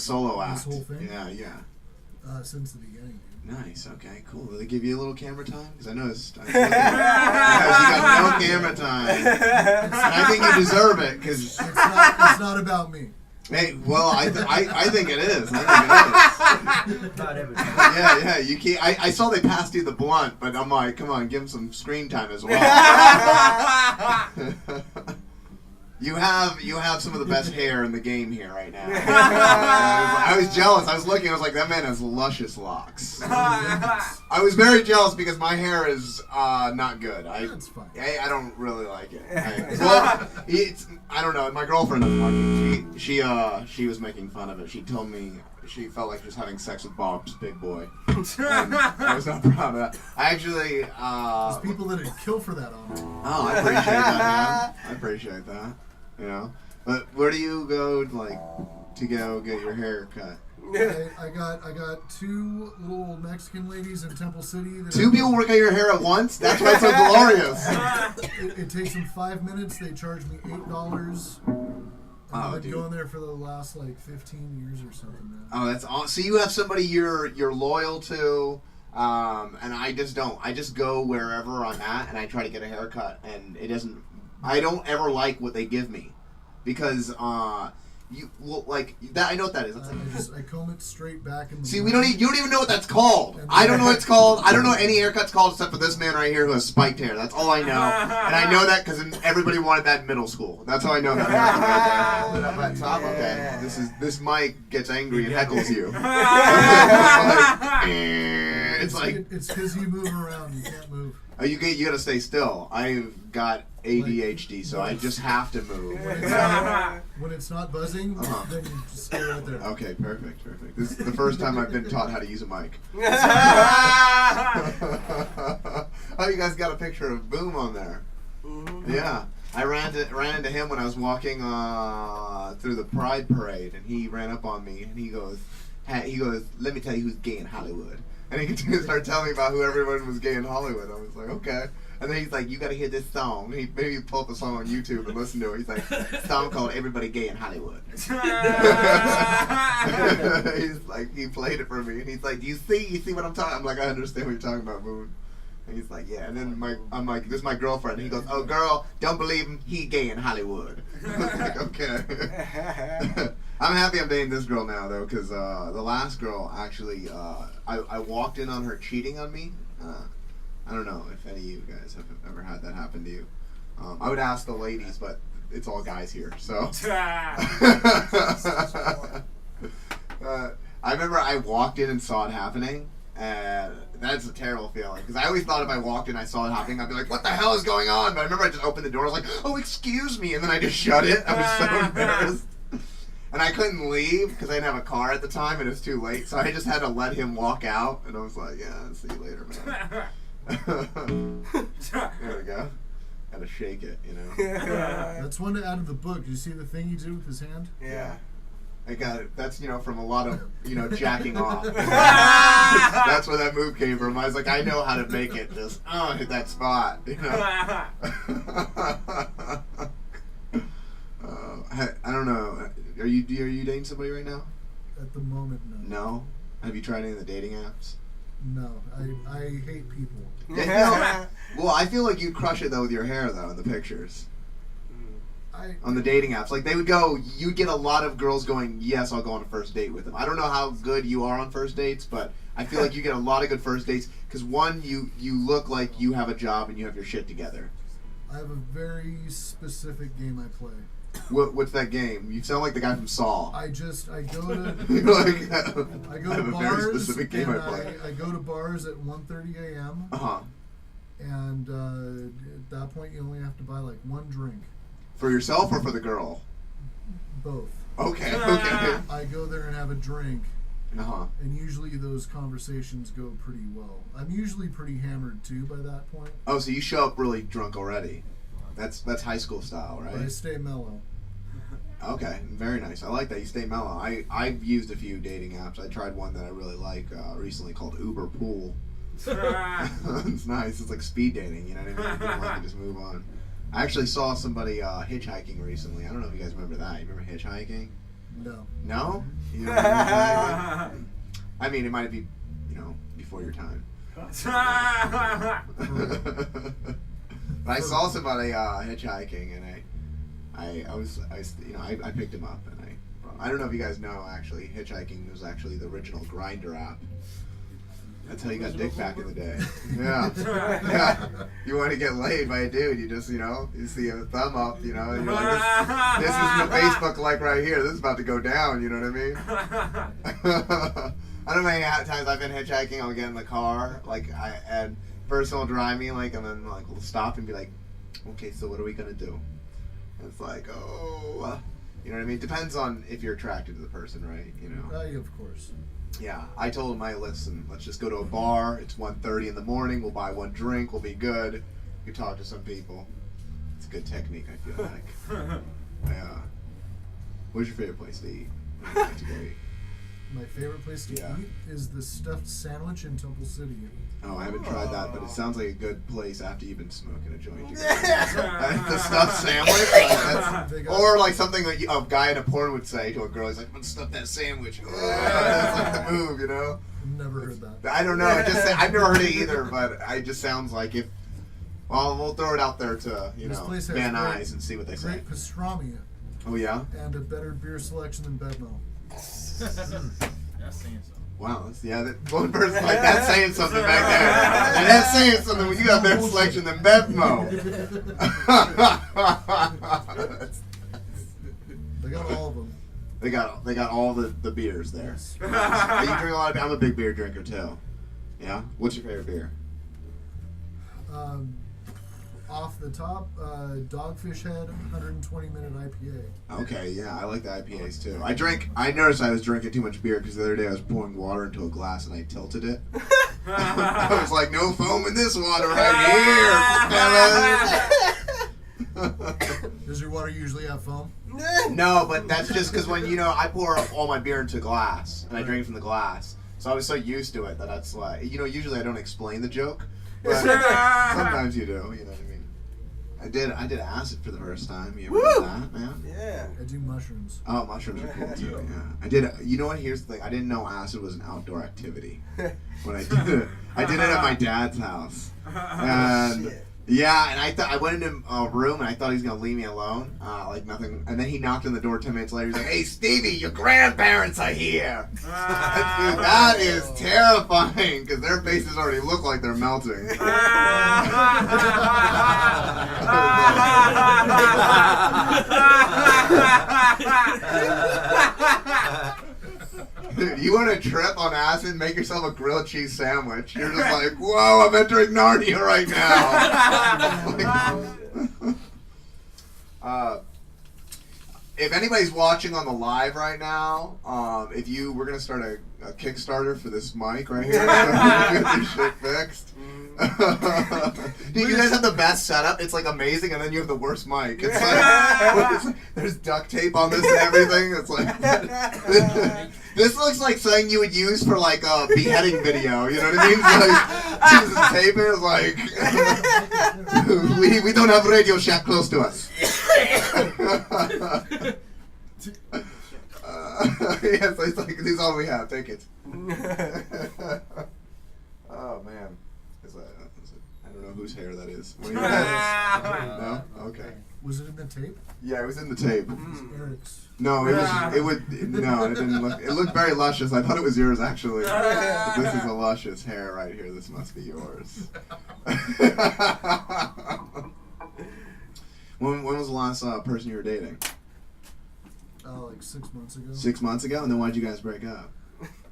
solo act. This whole thing? Yeah. Since the beginning. Nice. Okay. Cool. Will they give you a little camera time? Because I noticed. You got no camera time. And I think you deserve it. Because it's not about me. Hey, well, I think it is. I think it is. About everything. Yeah. You can't. I saw they passed you the blunt, but I'm like, come on, give him some screen time as well. You have some of the best hair in the game here right now. I was jealous. I was looking. I was like, that man has luscious locks. I was very jealous because my hair is not good. That's fine. I don't really like it. I don't know. My girlfriend doesn't like it. She was making fun of it. She told me she felt like she was having sex with Bob's big boy. And I was not proud of that. I actually. There's people that would kill for that on me. Oh, I appreciate that, man. I appreciate that. You know, but where do you go to go get your hair cut? I got two little Mexican ladies in Temple City. Two people work on your hair at once? That's why it's so glorious. It takes them 5 minutes. They charge me $8. I've been going there for the last 15 years or something now. Oh, that's awesome. So you have somebody you're loyal to, and I just don't. I just go wherever I'm at, and I try to get a haircut, and it doesn't. I don't ever like what they give me, because you that. I know what that is. I comb it straight back. In the you don't even know what that's called. I don't know what it's called. I don't know any haircut's called except for this man right here who has spiked hair. That's all I know, and I know that because everybody wanted that in middle school. That's how I know that haircut right there. Top. Okay, this mic gets angry and heckles you. It's because you move around. You can't move. Oh, you got to stay still. I've got ADHD, so I just have to move. When it's not buzzing, then you just stay right there. Okay, perfect. This is the first time I've been taught how to use a mic. Oh, you guys got a picture of Boom on there. Mm-hmm. Yeah. I ran into him when I was walking through the Pride Parade, and he ran up on me, and he goes, let me tell you who's gay in Hollywood. And he continued to start telling me about who everyone was gay in Hollywood. I was like, okay. And then he's like, you got to hear this song. He maybe pull up a song on YouTube and listen to it. He's like, a song called Everybody Gay in Hollywood. He's like, he played it for me. And he's like, do you see what I'm talking? I'm like, I understand what you're talking about, Moon. And he's like, yeah. And then I'm like, this is my girlfriend. And he goes, oh, girl, don't believe him. He gay in Hollywood. I was like, okay. I'm happy I'm dating this girl now, though, because the last girl, actually, I walked in on her cheating on me. I don't know if any of you guys have ever had that happen to you. I would ask the ladies, but it's all guys here, so. I remember I walked in and saw it happening, and that's a terrible feeling, because I always thought if I walked in and I saw it happening, I'd be like, what the hell is going on? But I remember I just opened the door, I was like, oh, excuse me, and then I just shut it. I was so embarrassed. And I couldn't leave because I didn't have a car at the time and it was too late, so I just had to let him walk out, and I was like, yeah, see you later, man. There we go. Gotta shake it, you know. That's one out of the book. Did you see the thing he did with his hand? Yeah. I got it. That's, from a lot of, jacking off. That's where that move came from. I was like, I know how to make it just, hit that spot, I don't know. Are you dating somebody right now? At the moment, no. No? Have you tried any of the dating apps? No. I hate people. Yeah. Well, I feel like you'd crush it, though, with your hair, though, in the pictures. On the dating apps. Like, you'd get a lot of girls going, yes, I'll go on a first date with them. I don't know how good you are on first dates, but I feel like you get a lot of good first dates, because one, you look like you have a job and you have your shit together. I have a very specific game I play. What's that game? You sound like the guy from Saw. I go to I go I have to a bars very specific game I play. I go to bars at 1:30 a.m. And at that point, you only have to buy one drink. For yourself or for the girl? Both. Okay. I go there and have a drink. And usually those conversations go pretty well. I'm usually pretty hammered too by that point. Oh, so you show up really drunk already. That's high school style, right? But I stay mellow. Okay, very nice. I like that you stay mellow. I've used a few dating apps. I tried one that I really like recently called Uber Pool. It's nice. It's like speed dating, you know what I mean? People like to just move on. I actually saw somebody hitchhiking recently. I don't know if you guys remember that. You remember hitchhiking? No. No? You don't hitchhike? I mean, it might be, before your time. But I saw somebody hitchhiking, and I picked him up, and I don't know if you guys know, actually, hitchhiking was actually the original Grindr app. That's how you got dick back in the day. Yeah. Yeah. You want to get laid by a dude, you just, you see a thumb up, and you're like, this is what Facebook like right here. This is about to go down, you know what I mean? I don't know how many times I've been hitchhiking, I'll get in the car, and first he'll drive me, and then, we'll stop and be like, okay, so what are we going to do? And it's like, oh, you know what I mean? Depends on if you're attracted to the person, right? Yeah, of course. Yeah, I told him, listen, let's just go to a bar. It's 1:30 in the morning. We'll buy one drink. We'll be good. You talk to some people. It's a good technique, I feel like. Yeah. What's your favorite place to eat? Where do you like to go eat? My favorite place to eat is the stuffed sandwich in Temple City. Oh, I haven't tried that, but it sounds like a good place after you've been smoking a joint. The stuffed sandwich? Or something that a guy in a porn would say to a girl. He's like, I'm going to stuff that sandwich. That's like the move, Never heard that. I don't know. I've never heard it either, but it just sounds like we'll throw it out there to, Van Nuys and see what they say. Great pastrami. Oh, yeah? And a better beer selection than Bedmo. That's saying something. Wow, one person that's saying something back there. And that's saying something when you got better selection than Bevmo. They got all of them. They got all the beers there. You drink a lot I'm a big beer drinker too. Yeah? What's your favorite beer? Off the top, Dogfish Head 120-minute IPA. Okay, yeah, I like the IPAs too. I noticed I was drinking too much beer because the other day I was pouring water into a glass and I tilted it. I was like, no foam in this water right here, fellas. Does your water usually have foam? No, but that's just because when, I pour all my beer into a glass and I drink from the glass. So I was so used to it that that's like, usually I don't explain the joke. But sometimes you do, you know what I mean? I did acid for the first time. You ever done that, man? Yeah. I do mushrooms. Oh, mushrooms are cool too, yeah. I did, what, here's the thing. I didn't know acid was an outdoor activity when I did it. I did it at my dad's house. And, yeah, and I went into a room and I thought he was going to leave me alone. Nothing. And then he knocked on the door 10 minutes later. He's like, hey, Stevie, your grandparents are here. Dude, that is terrifying because their faces already look like they're melting. Dude, you want to trip on acid? Make yourself a grilled cheese sandwich. You're just like, whoa, I'm entering Narnia right now. If anybody's watching on the live right now, we're gonna start a Kickstarter for this mic right here. Get this shit fixed. Dude, you guys have the best setup. It's amazing, and then you have the worst mic. It's there's duct tape on this and everything. It's this looks like something you would use for a beheading video. You know what I mean? Jesus tape is we don't have Radio Shack close to us. Yes, it's this is all we have. Take it. Oh man. I don't know whose hair that is. What do you No? Okay. Was it in the tape? Yeah, it was in the tape. Eric's. No, it didn't look. It looked very luscious. I thought it was yours actually. But this is a luscious hair right here. This must be yours. When was the last person you were dating? 6 months ago. 6 months ago, and then why'd you guys break up?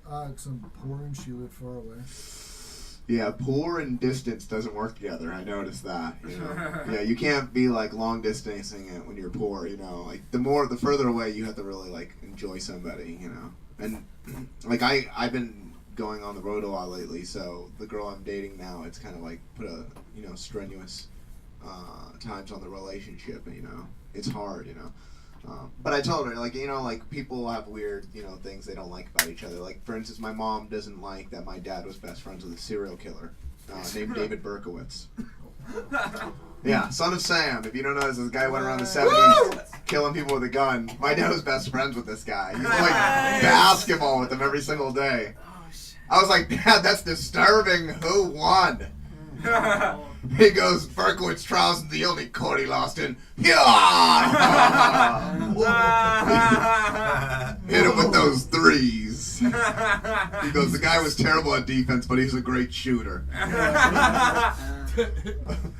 Because I'm poor and she lived far away. Yeah, poor and distance doesn't work together. I noticed that. Yeah, you can't be long distancing it when you're poor. The further away you have to really enjoy somebody. And I've been going on the road a lot lately, so the girl I'm dating now, it's kind of put a strenuous times on the relationship. It's hard. But I told her, people have weird, things they don't like about each other. For instance, my mom doesn't like that my dad was best friends with a serial killer named David Berkowitz. Yeah, Son of Sam. If you don't know, this guy went around the 70s killing people with a gun. My dad was best friends with this guy. He played basketball with him every single day. I was like, Dad, that's disturbing. Who won? He goes, Berkowitz trials is the only court he lost in. Yeah! Hit him with those threes. He goes, the guy was terrible at defense, but he's a great shooter.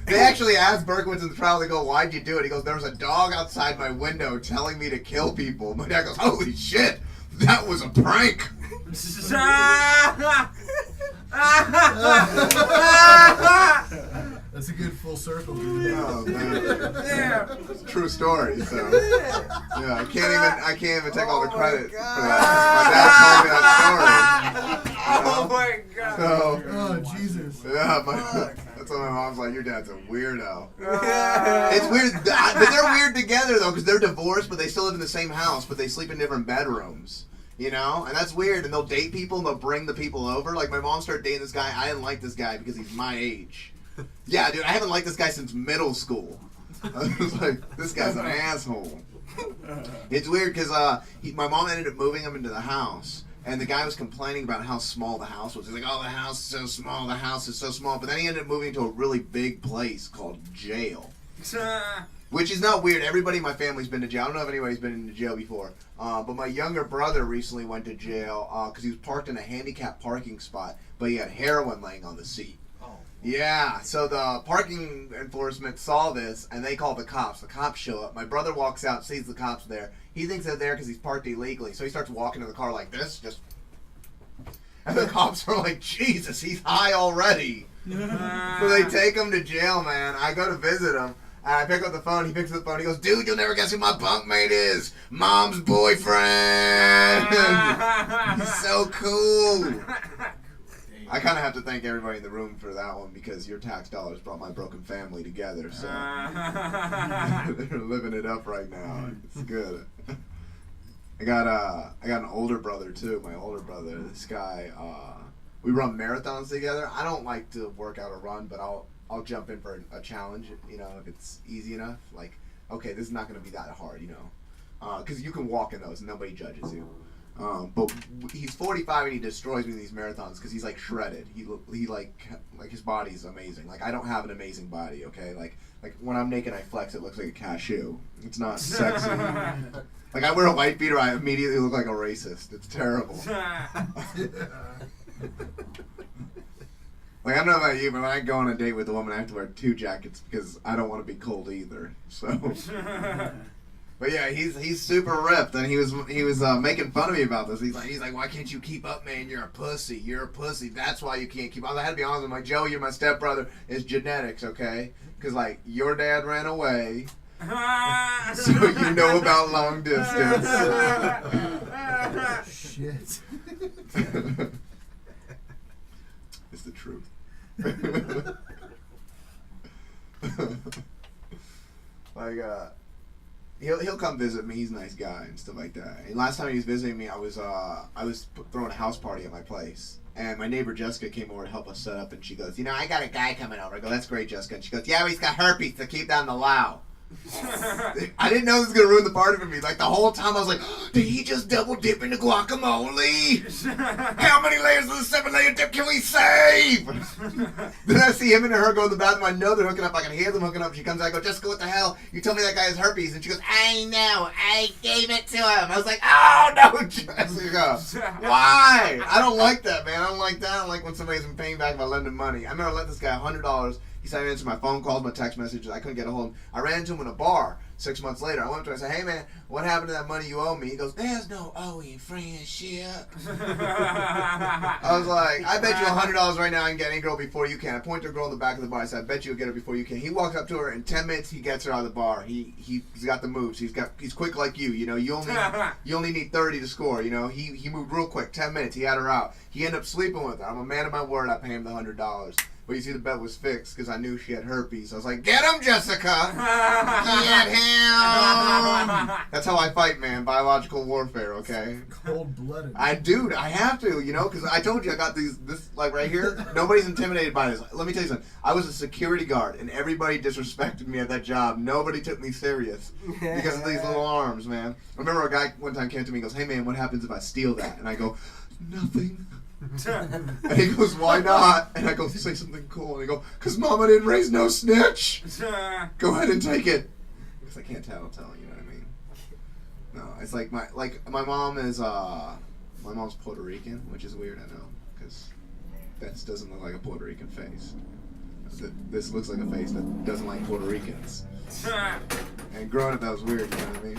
They actually asked Berkowitz in the trial, they go, why'd you do it? He goes, there was a dog outside my window telling me to kill people. My dad goes, holy shit, that was a prank. That's a good full circle. Oh, man. True story. So yeah, I can't even take all the credit for that. My dad told me that story. Oh my god. So, Oh Jesus. yeah, that's why my mom's like, your dad's a weirdo. It's weird, but they're weird together though, because they're divorced, but they still live in the same house, but they sleep in different bedrooms. You know, and that's weird. And they'll date people and they'll bring the people over. Like my mom started dating this guy. I didn't like this guy because he's my age. Yeah, dude, I haven't liked this guy since middle school. I was like, this guy's an asshole. It's weird because my mom ended up moving him into the house. And the guy was complaining about how small the house was. He's like, oh, the house is so small, the house is so small. But then he ended up moving to a really big place called jail. Which is not weird. Everybody in my family's been to jail. I don't know if anybody's been into jail before. But my younger brother recently went to jail because he was parked in a handicapped parking spot. But he had heroin laying on the seat. Yeah, so the parking enforcement saw this, and they called the cops. The cops show up. My brother walks out, sees the cops there. He thinks they're there because he's parked illegally, so he starts walking to the car like this, just... And the cops are like, Jesus, he's high already. So they take him to jail, man. I go to visit him, and I pick up the phone. He picks up the phone. He goes, dude, you'll never guess who my bunkmate is. Mom's boyfriend. He's so cool. I kind of have to thank everybody in the room for that one because your tax dollars brought my broken family together. So they're living it up right now. It's good. I got an older brother too. My older brother, this guy, we run marathons together. I don't like to work out or run, but I'll jump in for a challenge. You know, if it's easy enough. Like, okay, this is not going to be that hard. You know, because you can walk in those and nobody judges you. But he's 45 and he destroys me in these marathons because he's like shredded. He like his body's amazing. Like I don't have an amazing body, okay? Like when I'm naked, I flex. It looks like a cashew. It's not sexy. Like I wear a white beater, I immediately look like a racist. It's terrible. Like I don't know about you, but when I go on a date with a woman, I have to wear 2 jackets because I don't want to be cold either. So. But yeah, he's super ripped, and he was making fun of me about this. He's like, why can't you keep up, man? You're a pussy. You're a pussy. That's why you can't keep up. I had to be honest with him. Like, Joey, you're my stepbrother. It's genetics, okay? Because like your dad ran away, so you know about long distance. Shit. It's the truth. Like He'll come visit me. He's a nice guy and stuff like that. And last time he was visiting me, I was throwing a house party at my place, and my neighbor Jessica came over to help us set up. And she goes, "You know, I got a guy coming over." I go, "That's great, Jessica." And she goes, "Yeah, but he's got herpes, so keep down the low." I didn't know this was gonna ruin the party for me. Like the whole time, I was like, "Did he just double dip into guacamole? How many layers of the 7-layer dip can we save?" Then I see him and her go to the bathroom. I know they're hooking up. I can hear them hooking up. She comes out. I go, "Jessica, what the hell? You told me that guy has herpes." And she goes, "I know. I gave it to him." I was like, "Oh no, Jessica! Why? I don't like that, man. I don't like that. I don't like when somebody's in paying back if I lend him money." I remember I let this guy $100. He said I answered my phone calls, my text messages. I couldn't get a hold of him. I ran into him in a bar 6 months later. I went up to him and I said, "Hey man, what happened to that money you owe me?" He goes, "There's no owing friendship." I was like, "I bet you $100 right now I can get any girl before you can." I point to a girl in the back of the bar. I said, "I bet you'll get her before you can." He walks up to her in 10 minutes. He gets her out of the bar. He's got the moves. He's quick like you. You know, you only need 30 to score. You know, he moved real quick. 10 minutes. He had her out. He ended up sleeping with her. I'm a man of my word. I pay him the $100. But you see, the bet was fixed because I knew she had herpes. I was like, get him, Jessica! Get him! That's how I fight, man. Biological warfare, okay? Cold-blooded. Dude, I have to, you know, because I told you I got this, like, right here. Nobody's intimidated by this. Let me tell you something. I was a security guard, and everybody disrespected me at that job. Nobody took me serious because of these little arms, man. I remember a guy one time came to me and goes, hey, man, what happens if I steal that? And I go, nothing. And he goes, why not? And I go, say something cool. And he go, because Mama didn't raise no snitch. Go ahead and take it. Because I can't tell, you know what I mean? No, it's like my mom is, my mom's Puerto Rican, which is weird, I know, because that doesn't look like a Puerto Rican face. This looks like a face that doesn't like Puerto Ricans. And growing up, that was weird, you know what I mean?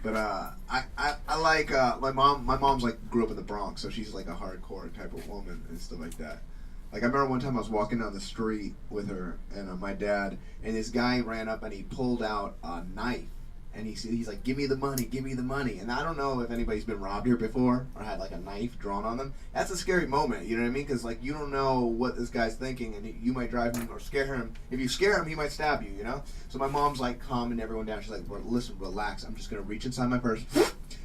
But I like my mom. My mom's like grew up in the Bronx, so she's like a hardcore type of woman and stuff like that. Like I remember one time I was walking down the street with her and my dad, and this guy ran up and he pulled out a knife, and he's like, give me the money. And I don't know if anybody's been robbed here before or had like a knife drawn on them. That's a scary moment, you know what I mean? Because like you don't know what this guy's thinking, and you might drive him or scare him. If you scare him, he might stab you, you know? So my mom's like calming everyone down. She's like, listen, relax. I'm just gonna reach inside my purse.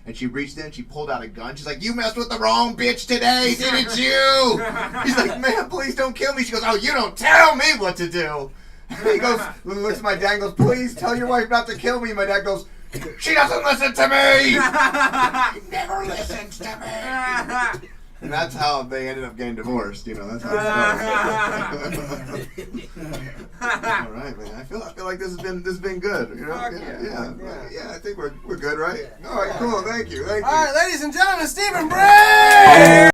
And she reached in, she pulled out a gun. She's like, you messed with the wrong bitch today, didn't you? He's like, man, please don't kill me. She goes, oh, you don't tell me what to do. He goes, looks at my dad and goes, please tell your wife not to kill me. My dad goes, she doesn't listen to me! She never listens to me! And that's how they ended up getting divorced, you know, that's how it started. All right, man. I feel like this has been good, you know? Yeah, I think we're good, right? All right, cool, thank you. All right, ladies and gentlemen, Stephen Briggs!